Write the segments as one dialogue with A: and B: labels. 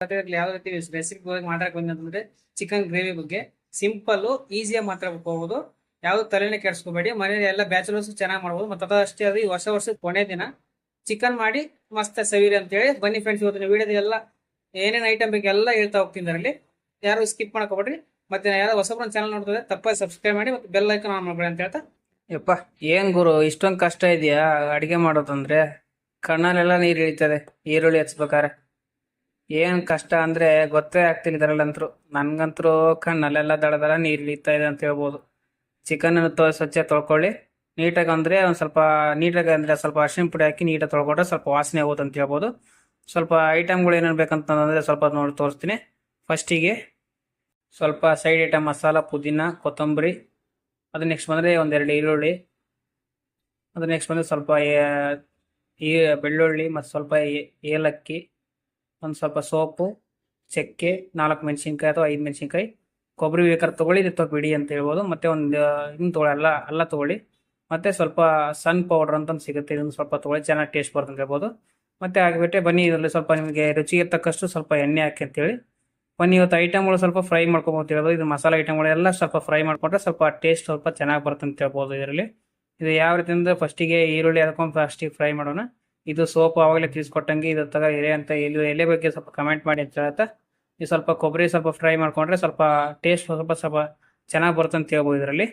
A: ಯಾವ ರೀತಿ ರೆಸಿಪಿ ಬಗ್ಗೆ ಮಾತಾಡಕ್ ಬಂದ್ರೆ ಚಿಕನ್ ಗ್ರೇವಿ ಬಗ್ಗೆ ಸಿಂಪಲ್ ಈಸಿಯಾಗಿ ಮಾತಾಡ್ಕೋಬಹುದು. ಯಾವ್ದು ತಲೆನೇ ಕೆಡ್ಸ್ಕೋಬೇಡಿ. ಮನೇಲಿ ಎಲ್ಲ ಬ್ಯಾಚುಲರ್ಸ್ ಚೆನ್ನಾಗಿ ಮಾಡ್ಬೋದು. ಮತ್ತೆ ಅಷ್ಟೇ ಅದು ಈ ಹೊಸ ವರ್ಷದ ಕೊನೆ ದಿನ ಚಿಕನ್ ಮಾಡಿ ಮಸ್ತ್ ಸವಿರಿ ಅಂತ ಹೇಳಿ ಬನ್ನಿ ಫ್ರೆಂಡ್ಸ್. ಇವತ್ತಿನ ವಿಡಿಯೋದ ಎಲ್ಲ ಏನೇನು ಐಟಮ್ ಬೇಕು ಎಲ್ಲ ಹೇಳ್ತಾ ಹೋಗ್ತೀನಿ ಅದರಲ್ಲಿ. ಯಾರು ಸ್ಕಿಪ್ ಮಾಡ್ಕೋಬೇಡ್ರಿ. ಮತ್ತೆ ಯಾರು ಹೊಸಬ್ರ ಚಾನಲ್ ನೋಡ್ತಾರೆ ತಪ್ಪಾಗಿ ಸಬ್ಸ್ಕ್ರೈಬ್ ಮಾಡಿ ಮತ್ತೆ ಬೆಲ್ ಐಕನ್ ಆನ್ ಮಾಡ್ಬೇಡಿ ಅಂತ ಹೇಳ್ತಾ. ಯಪ್ಪ ಏನ್ ಗುರು ಇಷ್ಟೊಂದು ಕಷ್ಟ ಇದೆಯಾ ಅಡಿಗೆ ಮಾಡೋದಂದ್ರೆ? ಕಣ್ಣಲ್ಲೆಲ್ಲ ನೀರು ಇಳಿತದೆ ಈರುಳ್ಳಿ ಹಚ್ಬೇಕಾರೆ. ಏನ್ ಕಷ್ಟ ಅಂದ್ರೆ ಗೊತ್ತೇ ಆಗ್ತಿಲ್ಲ ಇದರಲ್ಲಂತರೂ. ನನ್ಗಂತರೂ ಕಣ್ಣಲ್ಲೆಲ್ಲ ದಡ ದಡ ನೀರು ಇಳಿತಾ ಇದೆ ಅಂತ ಹೇಳ್ಬೋದು. ಚಿಕನ್ ಸ್ವಚ್ಛ ತೊಳ್ಕೊಳ್ಳಿ ನೀಟಾಗಿ. ಅಂದ್ರೆ ಒಂದ್ ಸ್ವಲ್ಪ ನೀಟಾಗಿ ಅಂದ್ರೆ ಸ್ವಲ್ಪ ಅರಿಶಿನ ಪುಡಿ ಹಾಕಿ ನೀಟಾಗಿ ತೊಳ್ಕೊಂಡ್ರೆ ಸ್ವಲ್ಪ ವಾಸನೆ ಹೋಗುತ್ತೆ ಅಂತ ಹೇಳ್ಬೋದು. ಸ್ವಲ್ಪ ಐಟಮ್ಗಳು ಏನೇನು ಬೇಕಂತಂದ್ರೆ ಸ್ವಲ್ಪ ನೋಡಿ ತೋರಿಸ್ತೀನಿ. ಫಸ್ಟಿಗೆ ಸ್ವಲ್ಪ ಸೈಡ್ ಐಟಮ್ ಮಸಾಲ, ಪುದೀನ, ಕೊತ್ತಂಬರಿ. ಅದು ನೆಕ್ಸ್ಟ್ ಬಂದರೆ ಒಂದೆರಡು ಈರುಳ್ಳಿ. ಅದು ನೆಕ್ಸ್ಟ್ ಬಂದರೆ ಸ್ವಲ್ಪ ಈ ಬೆಳ್ಳುಳ್ಳಿ ಮತ್ತು ಸ್ವಲ್ಪ ಏಲಕ್ಕಿ, ಒಂದು ಸ್ವಲ್ಪ ಸೋಪು, ಚಕ್ಕೆ, 4 ಮೆಣಸಿನ್ಕಾಯಿ ಅಥವಾ 5 ಮೆಣಸಿನ್ಕಾಯಿ, ಕೊಬ್ಬರಿ ಬೇಕಾದ್ರೆ ತೊಗೊಳ್ಳಿ, ಇದು ಬಿಡಿ ಅಂತ ಹೇಳ್ಬೋದು. ಮತ್ತು ಒಂದು ಇದನ್ನು ತೊಗೊಳ್ಳಿ, ಅಲ್ಲ ತೊಗೊಳ್ಳಿ. ಮತ್ತು ಸ್ವಲ್ಪ ಸನ್ ಪೌಡ್ರ್ ಅಂತ ಸಿಗುತ್ತೆ, ಇದನ್ನು ಸ್ವಲ್ಪ ತೊಗೊಳ್ಳಿ, ಚೆನ್ನಾಗಿ ಟೇಸ್ಟ್ ಬರುತ್ತೆ ಅಂತ ಹೇಳ್ಬೋದು. ಮತ್ತು ಆಗಿಬಿಟ್ಟೆ ಬನ್ನಿ ಇದರಲ್ಲಿ ಸ್ವಲ್ಪ ನಿಮಗೆ ರುಚಿಗೆ ತಕ್ಕಷ್ಟು ಸ್ವಲ್ಪ ಎಣ್ಣೆ ಹಾಕಿ ಅಂತೇಳಿ ಬನ್ನಿ. ಇವತ್ತು ಐಟಮ್ಗಳು ಸ್ವಲ್ಪ ಫ್ರೈ ಮಾಡ್ಕೊಬೋದು ಹೇಳ್ಬೋದು. ಇದು ಮಸಾಲೆ ಐಟಮ್ಗಳೆಲ್ಲ ಸ್ವಲ್ಪ ಫ್ರೈ ಮಾಡ್ಕೊಂಡ್ರೆ ಸ್ವಲ್ಪ ಟೇಸ್ಟ್ ಸ್ವಲ್ಪ ಚೆನ್ನಾಗಿ ಬರುತ್ತೆ ಅಂತ ಹೇಳ್ಬೋದು ಇದರಲ್ಲಿ. ಇದು ಯಾವ ರೀತಿ ಅಂದರೆ ಫಸ್ಟಿಗೆ ಈರುಳ್ಳಿ ಹಾಕೊಂಡು ಫಸ್ಟಿಗೆ ಫ್ರೈ ಮಾಡೋಣ. ಇದು ಸೋಪು ಆವಾಗಲೇ ತಿಳಿಸ್ಕೊಟ್ಟಂಗೆ ಇದು ಎಲೆ ಅಂತ ಎಲೆ ಬಗ್ಗೆ ಸ್ವಲ್ಪ ಕಮೆಂಟ್ ಮಾಡಿ ಅಂತ ಹೇಳ್ತಾ. ಇದು ಸ್ವಲ್ಪ ಕೊಬ್ಬರಿ ಸ್ವಲ್ಪ ಫ್ರೈ ಮಾಡ್ಕೊಂಡ್ರೆ ಸ್ವಲ್ಪ ಟೇಸ್ಟ್ ಸ್ವಲ್ಪ ಸ್ವಲ್ಪ ಚೆನ್ನಾಗಿ ಬರುತ್ತೆ ಅಂತ ಹೇಳ್ಬೋದು ಇದರಲ್ಲಿ.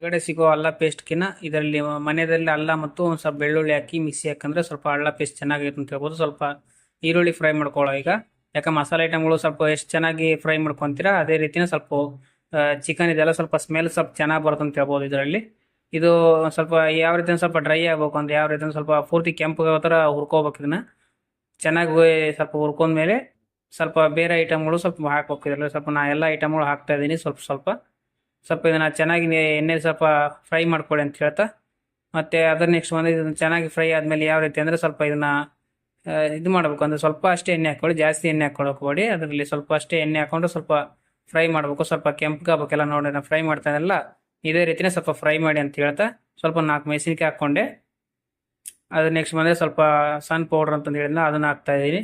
A: ಹೊರಗಡೆ ಸಿಗೋ ಅಲ್ಲ ಪೇಸ್ಟ್ಕಿನ್ನ ಇದರಲ್ಲಿ ಮನೆಯಲ್ಲಿ ಅಲ್ಲ ಮತ್ತು ಒಂದು ಸ್ವಲ್ಪ ಬೆಳ್ಳುಳ್ಳಿ ಹಾಕಿ ಮಿಕ್ಸಿ ಹಾಕಂದ್ರೆ ಸ್ವಲ್ಪ ಅಲ್ಲ ಪೇಸ್ಟ್ ಚೆನ್ನಾಗಿರುತ್ತೆ ಅಂತ ಹೇಳ್ಬೋದು. ಸ್ವಲ್ಪ ಈರುಳ್ಳಿ ಫ್ರೈ ಮಾಡ್ಕೊಳ್ಳೋ ಈಗ. ಯಾಕೆ ಮಸಾಲೆ ಐಟಮ್ಗಳು ಸ್ವಲ್ಪ ಎಷ್ಟು ಚೆನ್ನಾಗಿ ಫ್ರೈ ಮಾಡ್ಕೊತೀರಾ ಅದೇ ರೀತಿನೇ ಸ್ವಲ್ಪ ಚಿಕನ್ ಇದೆಲ್ಲ ಸ್ವಲ್ಪ ಸ್ಮೆಲ್ ಸ್ವಲ್ಪ ಚೆನ್ನಾಗಿ ಬರುತ್ತೆ ಅಂತ ಹೇಳ್ಬೋದು ಇದರಲ್ಲಿ. ಇದು ಸ್ವಲ್ಪ ಯಾವ ರೀತಿ ಸ್ವಲ್ಪ ಡ್ರೈ ಆಗ್ಬೇಕು ಅಂದ್ರೆ ಯಾವ ರೀತಿ ಸ್ವಲ್ಪ ಪೂರ್ತಿ ಕೆಂಪು ಥರ ಹುರ್ಕೋಬೇಕು. ಇದನ್ನ ಚೆನ್ನಾಗಿ ಸ್ವಲ್ಪ ಹುರ್ಕೊಂಡ್ಮೇಲೆ ಸ್ವಲ್ಪ ಬೇರೆ ಐಟಮ್ಗಳು ಸ್ವಲ್ಪ ಹಾಕ್ಬೇಕು ಇದರಲ್ಲಿ. ಸ್ವಲ್ಪ ನಾ ಎಲ್ಲ ಐಟಮ್ಗಳು ಹಾಕ್ತಾ ಇದ್ದೀನಿ ಸ್ವಲ್ಪ ಸ್ವಲ್ಪ ಸ್ವಲ್ಪ ಇದನ್ನು ಚೆನ್ನಾಗಿ ಎಣ್ಣೆ ಸ್ವಲ್ಪ ಫ್ರೈ ಮಾಡ್ಕೊಳ್ಳಿ ಅಂತ ಹೇಳ್ತಾ. ಮತ್ತು ಅದನ್ನ ನೆಕ್ಸ್ಟ್ ಬಂದು ಇದನ್ನು ಚೆನ್ನಾಗಿ ಫ್ರೈ ಆದಮೇಲೆ ಯಾವ ರೀತಿ ಅಂದರೆ ಸ್ವಲ್ಪ ಇದನ್ನು ಇದು ಮಾಡಬೇಕು ಅಂದರೆ ಸ್ವಲ್ಪ ಅಷ್ಟೇ ಎಣ್ಣೆ ಹಾಕ್ಕೊಳ್ಳಿ, ಜಾಸ್ತಿ ಎಣ್ಣೆ ಹಾಕ್ಕೊಳ್ಳೋಕೆ ಹೋಗಬೇಡಿ. ಅದರಲ್ಲಿ ಸ್ವಲ್ಪ ಅಷ್ಟೇ ಎಣ್ಣೆ ಹಾಕ್ಕೊಂಡು ಸ್ವಲ್ಪ ಫ್ರೈ ಮಾಡಬೇಕು. ಸ್ವಲ್ಪ ಕೆಂಪಗಾಗಬೇಕೆಲ್ಲ ನೋಡಿ ನಾನು ಫ್ರೈ ಮಾಡ್ತಾನೆಲ್ಲ ಇದೇ ರೀತಿನೇ ಸ್ವಲ್ಪ ಫ್ರೈ ಮಾಡಿ ಅಂತ ಹೇಳ್ತಾ ಸ್ವಲ್ಪ 4 ಮೆಣಸಿನ್ಕಾಯಿ ಹಾಕ್ಕೊಂಡೆ. ಅದು ನೆಕ್ಸ್ಟ್ ಬಂದರೆ ಸ್ವಲ್ಪ ಸನ್ ಪೌಡ್ರ್ ಅಂತಂದು ಹೇಳಿದ್ನ ಅದನ್ನು ಹಾಕ್ತಾಯಿದ್ದೀನಿ.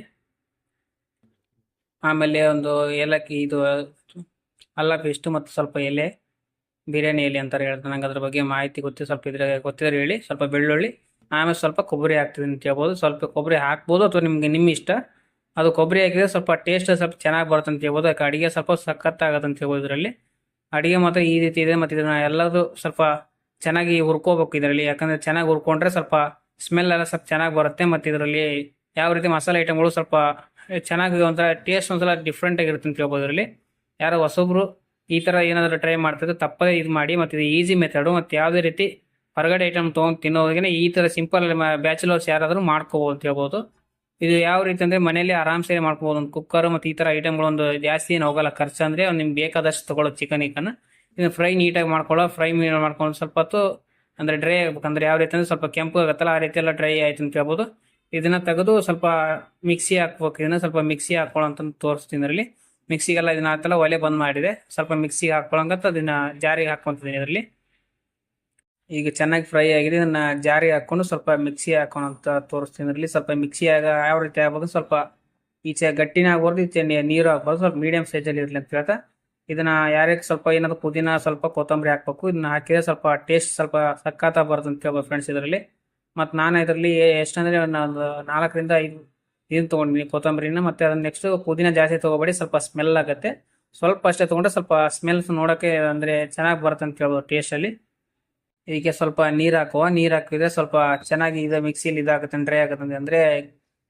A: ಆಮೇಲೆ ಒಂದು ಏಲಕ್ಕಿ, ಇದು ಅಲ್ಲ ಪೇಸ್ಟು ಮತ್ತು ಸ್ವಲ್ಪ ಎಲೆ, ಬಿರಿಯಾನಿ ಎಲೆ ಅಂತಾರೆ ಹೇಳ್ತಾರೆ. ನಂಗೆ ಅದ್ರ ಬಗ್ಗೆ ಮಾಹಿತಿ ಸ್ವಲ್ಪ ಗೊತ್ತಿದ್ರೆ ಹೇಳಿ. ಸ್ವಲ್ಪ ಬೆಳ್ಳುಳ್ಳಿ, ಆಮೇಲೆ ಸ್ವಲ್ಪ ಕೊಬ್ಬರಿ ಹಾಕ್ತಿದ್ದೀನಿ ಅಂತ ಹೇಳ್ಬೋದು. ಸ್ವಲ್ಪ ಕೊಬ್ಬರಿ ಹಾಕ್ಬೋದು ಅಥವಾ ನಿಮ್ಮ ಇಷ್ಟ. ಅದು ಕೊಬ್ಬರಿ ಹಾಕಿದ್ರೆ ಸ್ವಲ್ಪ ಟೇಸ್ಟ್ ಸ್ವಲ್ಪ ಚೆನ್ನಾಗಿ ಬರುತ್ತೆ ಅಂತ ಹೇಳ್ಬೋದು. ಯಾಕೆ ಅಡುಗೆ ಸ್ವಲ್ಪ ಸಖತ್ತಾಗತ್ತೆ ಅಂತ ಹೇಳ್ಬೋದು ಇದರಲ್ಲಿ. ಅಡುಗೆ ಮಾತ್ರ ಈ ರೀತಿ ಇದೆ. ಮತ್ತು ಇದನ್ನು ಎಲ್ಲದು ಸ್ವಲ್ಪ ಚೆನ್ನಾಗಿ ಹುರ್ಕೋಬೇಕು ಇದರಲ್ಲಿ. ಯಾಕಂದರೆ ಚೆನ್ನಾಗಿ ಹುರ್ಕೊಂಡ್ರೆ ಸ್ವಲ್ಪ ಸ್ಮೆಲ್ ಎಲ್ಲ ಸ್ವಲ್ಪ ಚೆನ್ನಾಗಿ ಬರುತ್ತೆ. ಮತ್ತು ಇದರಲ್ಲಿ ಯಾವ ರೀತಿ ಮಸಾಲೆ ಐಟಮ್ಗಳು ಸ್ವಲ್ಪ ಚೆನ್ನಾಗಿ ಒಂಥರ ಟೇಸ್ಟ್ ಒಂದ್ಸಲ ಡಿಫ್ರೆಂಟಾಗಿರುತ್ತೆ ಅಂತ ಹೇಳ್ಬೋದು ಇದರಲ್ಲಿ. ಯಾರೋ ಹೊಸೊಬ್ರು ಈ ಥರ ಏನಾದರೂ ಟ್ರೈ ಮಾಡ್ತಿದ್ರೆ ತಪ್ಪದೇ ಇದು ಮಾಡಿ. ಮತ್ತು ಇದು ಈಸಿ ಮೆಥಡು. ಮತ್ತು ಯಾವುದೇ ರೀತಿ ಹೊರಗಡೆ ಐಟಮ್ ತೊಗೊಂಡು ತಿನ್ನೋರಿಗೆ ಈ ಥರ ಸಿಂಪಲ್ ಬ್ಯಾಚುಲರ್ಸ್ ಯಾರಾದರೂ ಮಾಡ್ಕೋಬೋದು ಅಂತ ಹೇಳ್ಬೋದು. ಇದು ಯಾವ ರೀತಿ ಅಂದರೆ ಮನೇಲಿ ಆರಾಮ್ಸೆ ಮಾಡ್ಕೋಬೋದು. ಒಂದು ಕುಕ್ಕರು ಮತ್ತು ಈ ಥರ ಐಟಮ್ಗಳು ಒಂದು ಜಾಸ್ತಿ ಏನು ಹೋಗಲ್ಲ ಖರ್ಚು. ಅಂದರೆ ನಿಮ್ಗೆ ಬೇಕಾದಷ್ಟು ತೊಗೊಳ್ಳೋದು ಚಿಕನ್ ಇದನ್ನು ಫ್ರೈ ನೀಟಾಗಿ ಫ್ರೈ ಮಾಡ್ಕೊಂಡು ಸ್ವಲ್ಪ ಹೊತ್ತು ಅಂದರೆ ಡ್ರೈ ಆಗ್ಬೇಕಂದ್ರೆ ಯಾವ ರೀತಿ ಅಂದರೆ ಸ್ವಲ್ಪ ಕೆಂಪು ಆಗುತ್ತಲ್ಲ ಆ ರೀತಿ ಎಲ್ಲ ಡ್ರೈ ಆಯ್ತು ಅಂತ ಹೇಳ್ಬೋದು. ಇದನ್ನು ತೆಗೆದು ಸ್ವಲ್ಪ ಮಿಕ್ಸಿ ಹಾಕ್ಬೇಕು. ಇದನ್ನು ಸ್ವಲ್ಪ ಮಿಕ್ಸಿ ಹಾಕ್ಕೊಳ್ಳೋಂತ ತೋರಿಸ್ತೀನಿ ಇದರಲ್ಲಿ. ಮಿಕ್ಸಿಗೆಲ್ಲ ಇದನ್ನ ಹಾಕ್ತಲ್ಲ ಒಲೆ ಬಂದ್ ಮಾಡಿದೆ. ಸ್ವಲ್ಪ ಮಿಕ್ಸಿಗೆ ಹಾಕ್ಕೊಳ್ಳೋಂಗಂತ ಅದನ್ನು ಜಾರಿಗೆ ಹಾಕ್ಕೊತಿದ್ದೀನಿ ಇದರಲ್ಲಿ. ಈಗ ಚೆನ್ನಾಗಿ ಫ್ರೈ ಆಗಿದೆ. ಇದನ್ನು ಜಾರಿಗೆ ಹಾಕ್ಕೊಂಡು ಸ್ವಲ್ಪ ಮಿಕ್ಸಿ ಹಾಕೋಣಂತ ತೋರಿಸ್ತೀನಿ ಇದರಲ್ಲಿ. ಸ್ವಲ್ಪ ಮಿಕ್ಸಿಯಾಗ ಯಾವ ರೀತಿ ಆಗ್ಬೋದು, ಸ್ವಲ್ಪ ಈಚೆ ಗಟ್ಟಿನ ಆಗ್ಬಾರ್ದು, ಈಚೆ ನೀರು ಹಾಕ್ಬಾರ್ದು, ಸ್ವಲ್ಪ ಮೀಡಿಯಂ ಸೈಜಲ್ಲಿ ಇರಲಿ ಅಂತ ಹೇಳ್ತಾ. ಇದನ್ನು ಯಾರಿಗೆ ಸ್ವಲ್ಪ ಏನಾದ್ರು ಪುದೀನ ಸ್ವಲ್ಪ ಕೊತ್ತಂಬರಿ ಹಾಕ್ಬೇಕು. ಇದನ್ನ ಹಾಕಿದ್ರೆ ಸ್ವಲ್ಪ ಟೇಸ್ಟ್ ಸ್ವಲ್ಪ ಸಕ್ಕತ್ತಾಗಿ ಬರುತ್ತೆ ಅಂತ ಹೇಳ್ಬೋದು ಫ್ರೆಂಡ್ಸ್ ಇದರಲ್ಲಿ. ಮತ್ತು ನಾನು ಇದರಲ್ಲಿ ಎಷ್ಟಂದರೆ ಒಂದು 4ರಿಂದ 5 ಇದನ್ನು ತೊಗೊಂಡಿನಿ ಕೊತ್ತಂಬರಿನ. ಮತ್ತು ಅದನ್ನ ನೆಕ್ಸ್ಟ್ ಪುದೀನ ಜಾಸ್ತಿ ತೊಗೋಬೇಡಿ, ಸ್ವಲ್ಪ ಸ್ಮೆಲ್ ಆಗುತ್ತೆ. ಸ್ವಲ್ಪ ಅಷ್ಟೇ ತೊಗೊಂಡ್ರೆ ಸ್ವಲ್ಪ ಸ್ಮೆಲ್ಸ್ ನೋಡೋಕ್ಕೆ ಅಂದರೆ ಚೆನ್ನಾಗಿ ಬರುತ್ತೆ ಅಂತ ಹೇಳ್ಬೋದು ಟೇಸ್ಟಲ್ಲಿ. ಇದಕ್ಕೆ ಸ್ವಲ್ಪ ನೀರು ನೀರು ಹಾಕಿದ್ರೆ ಸ್ವಲ್ಪ ಚೆನ್ನಾಗಿ ಇದು ಮಿಕ್ಸಿಲಿ ಇದಾಗುತ್ತೆ, ಡ್ರೈ ಆಗುತ್ತೆ. ಅಂದರೆ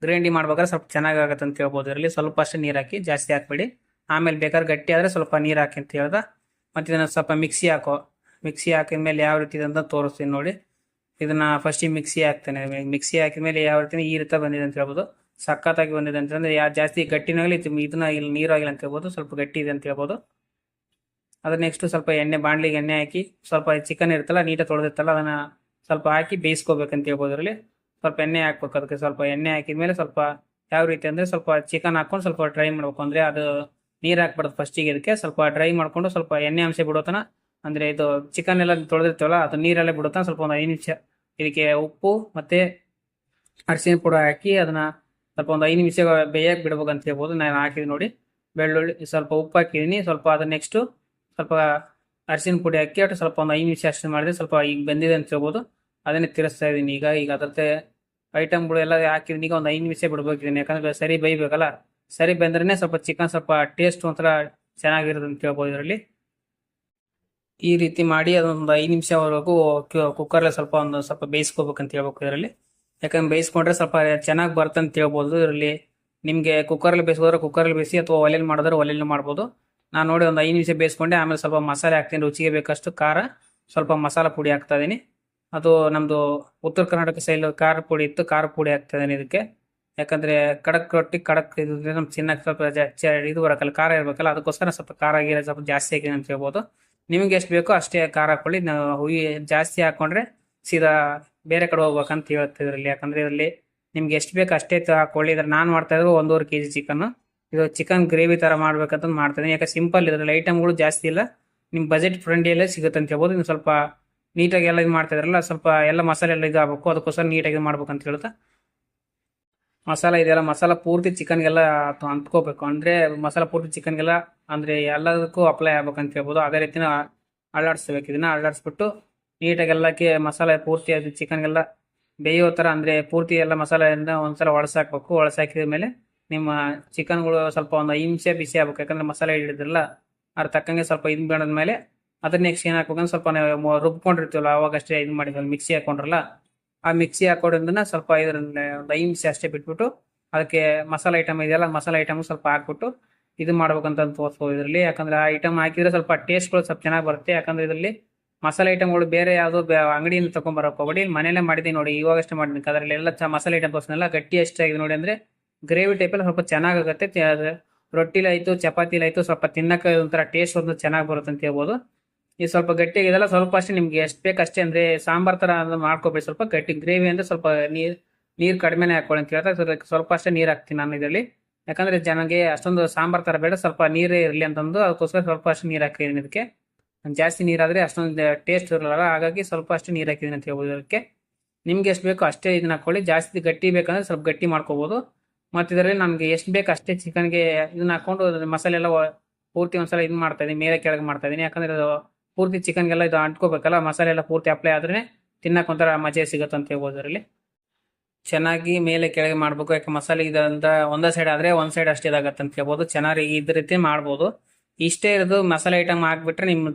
A: ಗ್ರೈಂಡಿ ಮಾಡ್ಬೇಕಾದ್ರೆ ಸ್ವಲ್ಪ ಚೆನ್ನಾಗಿ ಆಗುತ್ತೆ ಅಂತ ಹೇಳ್ಬೋದು ಇದರಲ್ಲಿ. ಸ್ವಲ್ಪ ಅಷ್ಟೇ ನೀರು ಹಾಕಿ, ಜಾಸ್ತಿ ಹಾಕ್ಬೇಡಿ. ಆಮೇಲೆ ಬೇಕಾದ್ರೆ ಗಟ್ಟಿ ಆದರೆ ಸ್ವಲ್ಪ ನೀರು ಹಾಕಿ ಅಂತ ಹೇಳ್ದ. ಮತ್ತು ಇದನ್ನು ಸ್ವಲ್ಪ ಮಿಕ್ಸಿ ಹಾಕಿದ ಮೇಲೆ ಯಾವ ರೀತಿ ಇದೆ ಅಂತ ತೋರಿಸ್ತೀನಿ ನೋಡಿ. ಇದನ್ನು ಫಸ್ಟಿಗೆ ಮಿಕ್ಸಿ ಹಾಕ್ತೇನೆ. ಮಿಕ್ಸಿ ಹಾಕಿದ ಮೇಲೆ ಯಾವ ರೀತಿ ಈ ರೀತಿ ಬಂದಿದೆ ಅಂತ ಹೇಳ್ಬೋದು. ಸಖತ್ತಾಗಿ ಬಂದಿದೆ ಅಂತಂದರೆ ಜಾಸ್ತಿ ಗಟ್ಟಿನಾಗಲಿ ಇದನ್ನ ಇಲ್ಲಿ ನೀರು ಆಗಿಲ್ಲ ಅಂತ ಹೇಳ್ಬೋದು. ಸ್ವಲ್ಪ ಗಟ್ಟಿ ಇದೆ ಅಂತ ಹೇಳ್ಬೋದು. ಅದ್ರ ನೆಕ್ಸ್ಟ್ ಸ್ವಲ್ಪ ಬಾಣಲಿಗೆ ಎಣ್ಣೆ ಹಾಕಿ ಸ್ವಲ್ಪ ಚಿಕನ್ ಇರುತ್ತಲ್ಲ ನೀಟಾಗಿ ತೊಳೆದಿರ್ತಲ್ಲ ಅದನ್ನು ಸ್ವಲ್ಪ ಹಾಕಿ ಬೇಯಿಸ್ಕೋಬೇಕಂತ ಹೇಳ್ಬೋದು ಅದರಲ್ಲಿ. ಸ್ವಲ್ಪ ಎಣ್ಣೆ ಹಾಕ್ಬೇಕು. ಅದಕ್ಕೆ ಸ್ವಲ್ಪ ಎಣ್ಣೆ ಹಾಕಿದ್ಮೇಲೆ ಸ್ವಲ್ಪ ಯಾವ ರೀತಿ ಅಂದರೆ ಸ್ವಲ್ಪ ಚಿಕನ್ ಹಾಕ್ಕೊಂಡು ಸ್ವಲ್ಪ ಡ್ರೈ ಮಾಡ್ಬೇಕು. ಅಂದರೆ ಅದು ನೀರು ಹಾಕ್ಬಾರ್ದು ಫಸ್ಟಿಗೆ. ಇದಕ್ಕೆ ಸ್ವಲ್ಪ ಡ್ರೈ ಮಾಡಿಕೊಂಡು ಸ್ವಲ್ಪ ಎಣ್ಣೆ ಅಂಶ ಬಿಡೋತನ, ಅಂದರೆ ಇದು ಚಿಕನ್ ಎಲ್ಲ ತೊಳೆದಿರ್ತವಲ್ಲ ಅದು ನೀರೆಲ್ಲ ಬಿಡುತ್ತಾನೆ ಸ್ವಲ್ಪ ಒಂದು 5 ನಿಮಿಷ. ಇದಕ್ಕೆ ಉಪ್ಪು ಮತ್ತು ಅರಿಶಿನ ಪುಡಿ ಹಾಕಿ ಅದನ್ನು ಸ್ವಲ್ಪ ಒಂದು 5 ನಿಮಿಷ ಬೇಯಕ್ಕೆ ಬಿಡ್ಬೇಕು ಅಂತ ಹೇಳ್ಬೋದು. ನಾನು ಹಾಕಿದ್ದೀನಿ ನೋಡಿ, ಬೆಳ್ಳುಳ್ಳಿ ಸ್ವಲ್ಪ ಉಪ್ಪು ಹಾಕಿದ್ದೀನಿ, ಸ್ವಲ್ಪ ಅದು ನೆಕ್ಸ್ಟು ಸ್ವಲ್ಪ ಅರಿಶಿನ ಪುಡಿ ಹಾಕಿ ಒಟ್ಟು ಸ್ವಲ್ಪ ಒಂದು 5 ನಿಮಿಷ ಅಷ್ಟು ಮಾಡಿದ್ರೆ ಸ್ವಲ್ಪ ಈಗ ಬೆಂದಿದೆ ಅಂತ ಹೇಳ್ಬೋದು. ಅದನ್ನೇ ತಿರ್ಸ್ತಾ ಇದ್ದೀನಿ ಈಗ ಅದರತ್ತೆ ಐಟಮ್ಗಳು ಎಲ್ಲ ಹಾಕಿದ್ದೀನಿ. ಈಗ ಒಂದು 5 ನಿಮಿಷ ಬಿಡ್ಬೇಕಿದ್ದೀನಿ, ಯಾಕಂದ್ರೆ ಸರಿ ಬೇಯಬೇಕಲ್ಲ. ಸರಿ ಬೆಂದ್ರೆ ಸ್ವಲ್ಪ ಚಿಕನ್ ಸ್ವಲ್ಪ ಟೇಸ್ಟ್ ಒಂಥರ ಚೆನ್ನಾಗಿರೋದು ಅಂತ ಹೇಳ್ಬೋದು ಇದರಲ್ಲಿ. ಈ ರೀತಿ ಮಾಡಿ ಅದೊಂದು 5 ನಿಮಿಷವರೆಗೂ ಕುಕ್ಕರಲ್ಲಿ ಸ್ವಲ್ಪ ಬೇಯಿಸ್ಕೋಬೇಕಂತ ಹೇಳ್ಬೇಕು ಇದರಲ್ಲಿ. ಯಾಕಂದ್ರೆ ಬೇಯಿಸ್ಕೊಂಡ್ರೆ ಸ್ವಲ್ಪ ಚೆನ್ನಾಗಿ ಬರುತ್ತೆ ಅಂತ ಹೇಳ್ಬೋದು ಇದರಲ್ಲಿ. ನಿಮಗೆ ಕುಕ್ಕರಲ್ಲಿ ಬೇಯಿಸೋದ್ರೆ ಕುಕ್ಕರಲ್ಲಿ ಬೇಯಿಸಿ ಅಥವಾ ಒಲೆಯಲ್ಲಿ ಮಾಡಿದ್ರೆ ಒಲೆಯಲ್ಲಿ ಮಾಡ್ಬೋದು. ನಾನು ನೋಡಿ ಒಂದು 5 ನಿಮಿಷ ಬೇಯಿಸ್ಕೊಂಡೆ. ಆಮೇಲೆ ಸ್ವಲ್ಪ ಮಸಾಲೆ ಹಾಕ್ತೀನಿ, ರುಚಿಗೆ ಬೇಕಷ್ಟು ಖಾರ, ಸ್ವಲ್ಪ ಮಸಾಲ ಪುಡಿ ಹಾಕ್ತಾ ಇದೀನಿ. ಅದು ನಮ್ಮದು ಉತ್ತರ ಕರ್ನಾಟಕ ಸ್ಟೈಲ್ ಖಾರ ಪುಡಿ ಇತ್ತು, ಖಾರ ಪುಡಿ ಹಾಕ್ತಾ ಇದೀನಿ ಇದಕ್ಕೆ. ಯಾಕಂದರೆ ಖಡಕ್ ರೊಟ್ಟಿ ಖಡಕ್ ಇದ್ರೆ ನಮ್ಮ ಚಿನ್ನಕ್ಕೆ ಸ್ವಲ್ಪ ಇದು ಬರೋಕ್ಕಲ್ಲ, ಖಾರ ಇರಬೇಕಲ್ಲ, ಅದಕ್ಕೋಸ್ಕರ ಸ್ವಲ್ಪ ಖಾರ ಆಗಿರೋ ಸ್ವಲ್ಪ ಜಾಸ್ತಿ ಹಾಕಿದೆ ಅಂತ ಹೇಳ್ಬೋದು. ನಿಮಗೆ ಎಷ್ಟು ಬೇಕೋ ಅಷ್ಟೇ ಖಾರ ಹಾಕೊಳ್ಳಿ. ನಾವು ಜಾಸ್ತಿ ಹಾಕ್ಕೊಂಡ್ರೆ ಸೀದಾ ಬೇರೆ ಕಡೆ ಹೋಗ್ಬೇಕಂತ ಹೇಳ್ತಾ ಇದರಲ್ಲಿ. ಯಾಕಂದರೆ ಇದರಲ್ಲಿ ನಿಮ್ಗೆ ಎಷ್ಟು ಬೇಕು ಅಷ್ಟೇ ಹಾಕೊಳ್ಳಿ. ಇದ್ರ ನಾನು ಮಾಡ್ತಾ ಇದ್ರು 1.5 kg ಚಿಕನ್. ಇದು ಚಿಕನ್ ಗ್ರೇವಿ ಥರ ಮಾಡ್ಬೇಕಂತ ಮಾಡ್ತಾಯಿದ್ದೀನಿ. ಯಾಕೆ ಸಿಂಪಲ್ ಇದರಲ್ಲಿ ಐಟಮ್ಗಳು ಜಾಸ್ತಿ ಇಲ್ಲ, ನಿಮ್ಮ ಬಜೆಟ್ ಫ್ರೆಂಡ್ಲಿಯಲ್ಲೇ ಸಿಗುತ್ತೆ ಅಂತ ಹೇಳ್ಬೋದು. ನೀವು ಸ್ವಲ್ಪ ನೀಟಾಗಿ ಎಲ್ಲ ಇದು ಮಾಡ್ತಾ ಇದ್ರಲ್ಲ, ಸ್ವಲ್ಪ ಎಲ್ಲ ಮಸಾಲೆ ಎಲ್ಲ ಇದು ಆಗಬೇಕು, ಅದಕ್ಕೋಸ್ಕರ ನೀಟಾಗಿ ಇದು ಮಾಡ್ಬೇಕಂತ ಹೇಳ್ತಾ ಮಸಾಲ ಇದೆಲ್ಲ ಮಸಾಲ ಪೂರ್ತಿ ಚಿಕನ್ಗೆಲ್ಲ ಅಂಟ್ಕೋಬೇಕು. ಅಂದರೆ ಮಸಾಲ ಪೂರ್ತಿ ಚಿಕನ್ಗೆಲ್ಲ ಅಂದರೆ ಎಲ್ಲದಕ್ಕೂ ಅಪ್ಲೈ ಆಗ್ಬೇಕಂತ ಹೇಳ್ಬೋದು. ಅದೇ ರೀತಿನ ಅಳ್ಳಾಡಿಸ್ಬೇಕು. ಇದನ್ನ ಅಳ್ಳಾಡಿಸ್ಬಿಟ್ಟು ನೀಟಾಗಿ ಎಲ್ಲಕ್ಕೆ ಮಸಾಲೆ ಪೂರ್ತಿ ಅದು ಚಿಕನ್ಗೆಲ್ಲ ಬೇಯೋ ಥರ, ಅಂದರೆ ಪೂರ್ತಿ ಎಲ್ಲ ಮಸಾಲೆಯಿಂದ ಒಂದ್ಸಲ ಒಳಸಾಕ್ಬೇಕು. ಒಳಸಾಕಿದ ಮೇಲೆ ನಿಮ್ಮ ಚಿಕನ್ಗಳು ಸ್ವಲ್ಪ ಒಂದು 5 ನಿಮಿಷ ಬಿಸಿ ಆಗ್ಬೇಕು. ಯಾಕಂದರೆ ಮಸಾಲೆ ಹಿಡಿದ್ರಲ್ಲ, ಅದ್ರ ತಕ್ಕಂಗೆ ಸ್ವಲ್ಪ ಇದು ಮಾಡಿದ್ಮೇಲೆ ಅದನ್ನ ನೆಕ್ಸ್ಟ್ ಏನು ಹಾಕ್ಬೇಕಂದ್ರೆ ಸ್ವಲ್ಪ ನಾವು ರುಬ್ಕೊಂಡಿರ್ತೀವಲ್ಲ ಅವಾಗಷ್ಟೇ ಇದು ಮಾಡಿದ್ವಲ್ಲ, ಮಿಕ್ಸಿ ಹಾಕೊಂಡ್ರಲ್ಲ, ಆ ಮಿಕ್ಸಿ ಹಾಕೋದ್ರಿಂದ ಸ್ವಲ್ಪ ಇದರಲ್ಲಿ ಒಂದು 5 ನಿಮಿಷ ಅಷ್ಟೇ ಬಿಟ್ಬಿಟ್ಟು ಅದಕ್ಕೆ ಮಸಾಲೆ ಐಟಮ್ ಇದೆಯಲ್ಲ, ಮಸಾಲೆ ಐಟಮ್ ಸ್ವಲ್ಪ ಹಾಕ್ಬಿಟ್ಟು ಇದು ಮಾಡ್ಬೇಕಂತ ತೋರಿಸ್ಬೋದು ಇದರಲ್ಲಿ. ಯಾಕಂದರೆ ಆ ಐಟಮ್ ಹಾಕಿದ್ರೆ ಸ್ವಲ್ಪ ಟೇಸ್ಟ್ಗಳು ಸ್ವಲ್ಪ ಚೆನ್ನಾಗಿ ಬರುತ್ತೆ. ಯಾಕಂದರೆ ಇದರಲ್ಲಿ ಮಸಾಲೆ ಐಟಮ್ಗಳು ಬೇರೆ ಯಾವುದೋ ಅಂಗಡಿಯಿಂದ ತೊಗೊಂಬರೋಕೆ ಹೋಗ್ಬೇಡಿ, ಮನೇಲೆ ಮಾಡಿದ್ದೀನಿ ನೋಡಿ, ಇವಾಗಷ್ಟೇ ಮಾಡಿದ್ದೀನಿ. ಅದರಲ್ಲಿ ಎಲ್ಲ ಮಸಾಲೆ ಐಟಮ್ ತೋರಿಸ್ನೆಲ್ಲ ಗಟ್ಟಿ ಎಷ್ಟಾಗಿದೆ ನೋಡಿ, ಅಂದರೆ ಗ್ರೇವಿ ಟೈಪಲ್ಲಿ ಸ್ವಲ್ಪ ಚೆನ್ನಾಗಾಗುತ್ತೆ. ರೊಟ್ಟಿಲಾಯಿತು ಚಪಾತಿಲಾಯಿತು ಸ್ವಲ್ಪ ತಿನ್ನಕ್ಕೆ ಒಂಥರ ಟೇಸ್ಟ್ ಒಂದು ಚೆನ್ನಾಗಿ ಬರುತ್ತೆ ಅಂತ ಹೇಳ್ಬೋದು. ಇದು ಸ್ವಲ್ಪ ಗಟ್ಟಿಯಾಗಿದೆಲ್ಲ ಸ್ವಲ್ಪ ಅಷ್ಟೇ ನಿಮ್ಗೆ ಎಷ್ಟು ಬೇಕು ಅಷ್ಟೇ, ಅಂದರೆ ಸಾಂಬಾರು ಥರ ಮಾಡ್ಕೋಬೇಡಿ. ಸ್ವಲ್ಪ ಗಟ್ಟಿ ಗ್ರೇವಿ ಅಂದರೆ ಸ್ವಲ್ಪ ನೀರು ಕಡಿಮೆನೇ ಹಾಕೊಳ್ಳಿ ಅಂತ ಹೇಳ್ತಾರೆ. ಸ್ವಲ್ಪ ಅಷ್ಟೇ ನೀರು ಹಾಕ್ತೀನಿ ನಾನು ಇದರಲ್ಲಿ. ಯಾಕಂದರೆ ಜನಗೆ ಅಷ್ಟೊಂದು ಸಾಂಬಾರು ಥರ ಬೇಡ, ಸ್ವಲ್ಪ ನೀರೇ ಇರಲಿ ಅಂತಂದು ಅದಕ್ಕೋಸ್ಕರ ಸ್ವಲ್ಪ ಅಷ್ಟು ನೀರು ಹಾಕಿದ್ದೀನಿ ಇದಕ್ಕೆ. ಜಾಸ್ತಿ ನೀರಾದರೆ ಅಷ್ಟೊಂದು ಟೇಸ್ಟ್ ಇರಲ್ಲ, ಹಾಗಾಗಿ ಸ್ವಲ್ಪ ಅಷ್ಟು ನೀರು ಹಾಕಿದ್ದೀನಿ ಅಂತ ಹೇಳ್ಬೋದು ಇದಕ್ಕೆ. ನಿಮ್ಗೆ ಎಷ್ಟು ಬೇಕೋ ಅಷ್ಟೇ ಇದನ್ನ ಹಾಕ್ಕೊಳ್ಳಿ. ಜಾಸ್ತಿ ಗಟ್ಟಿ ಬೇಕಂದ್ರೆ ಸ್ವಲ್ಪ ಗಟ್ಟಿ ಮಾಡ್ಕೋಬೋದು. ಮತ್ತು ಇದರಲ್ಲಿ ನನಗೆ ಎಷ್ಟು ಬೇಕು ಅಷ್ಟೇ ಚಿಕನ್ಗೆ ಇದನ್ನ ಹಾಕ್ಕೊಂಡು ಮಸಾಲೆ ಎಲ್ಲ ಪೂರ್ತಿ ಒಂದ್ಸಲ ಇದು ಮಾಡ್ತಾಯಿದ್ದೀನಿ, ಮೇಲೆ ಕೆಳಗೆ ಮಾಡ್ತಾಯಿದ್ದೀನಿ. ಯಾಕಂದರೆ ಅದು ಪೂರ್ತಿ ಚಿಕನ್ಗೆಲ್ಲ ಇದು ಅಂಟ್ಕೋಬೇಕಲ್ಲ, ಮಸಾಲೆ ಎಲ್ಲ ಪೂರ್ತಿ ಅಪ್ಲೈ ಆದ್ರೆ ತಿನ್ನಕ್ಕೆ ಒಂಥರ ಮಜೆ ಸಿಗುತ್ತೆ ಅಂತ ಹೇಳ್ಬೋದು ಇದರಲ್ಲಿ. ಚೆನ್ನಾಗಿ ಮೇಲೆ ಕೆಳಗೆ ಮಾಡಬೇಕು. ಯಾಕೆ ಮಸಾಲೆ ಇದಂತ ಒಂದೇ ಸೈಡ್ ಆದರೆ ಒಂದು ಸೈಡ್ ಅಷ್ಟೇ ಇದಾಗತ್ತೆ ಅಂತ ಹೇಳ್ಬೋದು. ಚೆನ್ನಾಗಿ ಇದ್ರ ರೀತಿ ಮಾಡ್ಬೋದು. ಇಷ್ಟೇ ಇರೋದು ಮಸಾಲೆ ಐಟಮ್ ಹಾಕ್ಬಿಟ್ರೆ ನಿಮ್ಮ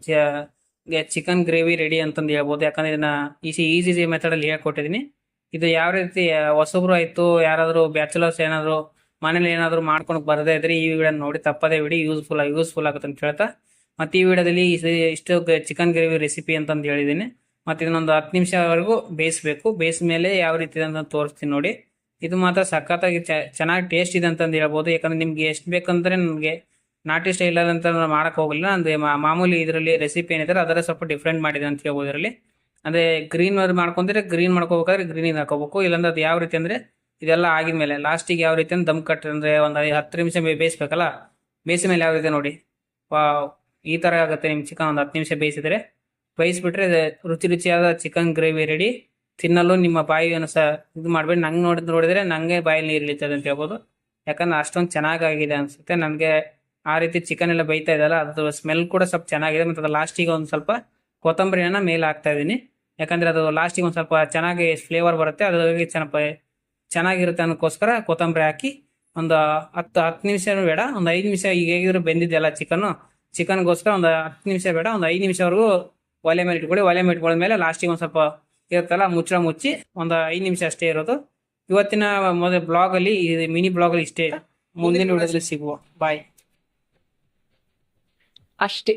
A: ಚಿಕನ್ ಗ್ರೇವಿ ರೆಡಿ ಅಂತಂದು ಹೇಳ್ಬೋದು. ಯಾಕಂದರೆ ಇದನ್ನ ಈಸಿ ಮೆಥಡಲ್ಲಿ ಹೇಳ್ಕೊಟ್ಟಿದ್ದೀನಿ. ಇದು ಯಾವ ರೀತಿ ಹೊಸಬ್ರು ಆಯಿತು, ಯಾರಾದರೂ ಬ್ಯಾಚುಲರ್ಸ್ ಏನಾದರೂ ಮನೇಲಿ ಏನಾದರೂ ಮಾಡ್ಕೊಂಡು ಬರದೇ ಇದ್ರೆ ಈ ವಿಡಿಯೋ ನೋಡಿ ತಪ್ಪದೇ ವಿಡಿಯೋ ಯೂಸ್ಫುಲ್ ಆಗುತ್ತೆ ಅಂತ ಹೇಳ್ತಾ, ಮತ್ತು ಈ ವಿಡಿಯೋದಲ್ಲಿ ಇಷ್ಟು ಚಿಕನ್ ಗ್ರೇವಿ ರೆಸಿಪಿ ಅಂತಂದು ಹೇಳಿದ್ದೀನಿ. ಮತ್ತು ಇದನ್ನೊಂದು 10 ನಿಮಿಷವರೆಗೂ ಬೇಯಿಸಬೇಕು. ಬೇಯಿಸಿದ ಮೇಲೆ ಯಾವ ರೀತಿ ಅಂತ ತೋರಿಸ್ತೀನಿ ನೋಡಿ. ಇದು ಮಾತ್ರ ಸಖತ್ತಾಗಿ ಚೆನ್ನಾಗಿ ಟೇಸ್ಟ್ ಇದೆ ಅಂತಂದು ಹೇಳ್ಬೋದು. ಯಾಕಂದರೆ ನಿಮ್ಗೆ ಎಷ್ಟು ಬೇಕಂದರೆ ನನಗೆ ನಾಟಿ ಸ್ಟೈಲಲ್ಲಿ ಅಂತ ಮಾಡೋಕ್ಕೆ ಹೋಗಲಿಲ್ಲ. ಅಂದರೆ ಮಾಮೂಲಿ ಇದರಲ್ಲಿ ರೆಸಿಪಿ ಏನಿದ್ದಾರೆ ಅದರ ಸ್ವಲ್ಪ ಡಿಫ್ರೆಂಟ್ ಮಾಡಿದೆ ಅಂತ ಹೇಳ್ಬೋದು ಇದರಲ್ಲಿ. ಅಂದರೆ ಗ್ರೀನ್ ಮಾಡ್ಕೊಂಡ್ರೆ ಗ್ರೀನ್ ಮಾಡ್ಕೋಬೇಕಾದ್ರೆ ಗ್ರೀನಿಗೆ ಹಾಕೋಬೇಕು. ಇಲ್ಲಾಂದ್ರೆ ಅದು ಯಾವ ರೀತಿ ಅಂದರೆ ಇದೆಲ್ಲ ಆಗಿದ್ಮೇಲೆ ಲಾಸ್ಟಿಗೆ ಯಾವ ರೀತಿ ಅಂದ್ರೆ ದಮ್ ಕಟ್ ಅಂದರೆ ಒಂದು 10 ನಿಮಿಷ ಬೇಯಿಸ್ಬೇಕಲ್ಲ, ಬೇಯಿಸಿದ ಮೇಲೆ ಯಾವ ರೀತಿ ನೋಡಿ ಈ ಥರ ಆಗುತ್ತೆ ನಿಮ್ಮ ಚಿಕನ್. ಒಂದು 10 ನಿಮಿಷ ಬೇಯಿಸಿಬಿಟ್ರೆ ರುಚಿಯಾದ ಚಿಕನ್ ಗ್ರೇವಿ ರೆಡಿ. ತಿನ್ನಲು ನಿಮ್ಮ ಬಾಯಿಯನ್ನು ಇದು ಮಾಡಬೇಡಿ. ನಂಗೆ ನೋಡಿದ್ರೆ ನನಗೆ ಬಾಯಲ್ಲಿ ನೀರು ಇಳಿತದೆ ಅಂತ ಹೇಳ್ಬೋದು. ಯಾಕಂದ್ರೆ ಅಷ್ಟೊಂದು ಚೆನ್ನಾಗಾಗಿದೆ ಅನಿಸುತ್ತೆ ನನಗೆ. ಆ ರೀತಿ ಚಿಕನ್ ಎಲ್ಲ ಬೇಯ್ತಾ ಇದೆಯಲ್ಲ, ಅದು ಸ್ಮೆಲ್ ಕೂಡ ಸ್ವಲ್ಪ ಚೆನ್ನಾಗಿದೆ. ಮತ್ತು ಅದು ಲಾಸ್ಟಿಗೆ ಒಂದು ಸ್ವಲ್ಪ ಕೊತ್ತಂಬರಿನ ಮೇಲೆ ಹಾಕ್ತಾ ಇದ್ದೀನಿ. ಯಾಕಂದರೆ ಅದು ಲಾಸ್ಟಿಗೆ ಒಂದು ಸ್ವಲ್ಪ ಚೆನ್ನಾಗಿ ಫ್ಲೇವರ್ ಬರುತ್ತೆ, ಅದಾಗಿ ಚೆನ್ನಾಗಿರುತ್ತೆ ಅನ್ನೋಕ್ಕೋಸ್ಕರ ಕೊತ್ತಂಬರಿ ಹಾಕಿ ಒಂದು 10 ನಿಮಿಷ ಬೇಡ, ಒಂದು 5 ನಿಮಿಷ ಈಗ ಹೇಗಿದ್ರು ಬೆಂದಿದೆಯಲ್ಲ ಚಿಕನ್ಗೋಸ್ಕರ ಒಂದು 10 ನಿಮಿಷ ಬೇಡ, ಒಂದು 5 ನಿಮಿಷವರೆಗೂ ಒಲೆ ಮೇಲೆ ಇಟ್ಕೊಳ್ಳಿ. ಒಲೆ ಮೇಲೆ ಇಟ್ಕೊಂಡ್ಮೇಲೆ ಲಾಸ್ಟಿಗೆ ಒಂದು ಸ್ವಲ್ಪ ಇರುತ್ತಲ್ಲ ಮುಚ್ಚಿ ಒಂದು 5 ನಿಮಿಷ ಅಷ್ಟೇ ಇರೋದು. ಇವತ್ತಿನ ಬ್ಲಾಗಲ್ಲಿ ಮಿನಿ ಬ್ಲಾಗಲ್ಲಿ ಇಷ್ಟೇ. ಮುಂದಿನ ವಿಡಿಯೋದಲ್ಲಿ ಸಿಗುವ. ಬಾಯ್.
B: ಅಷ್ಟೇ.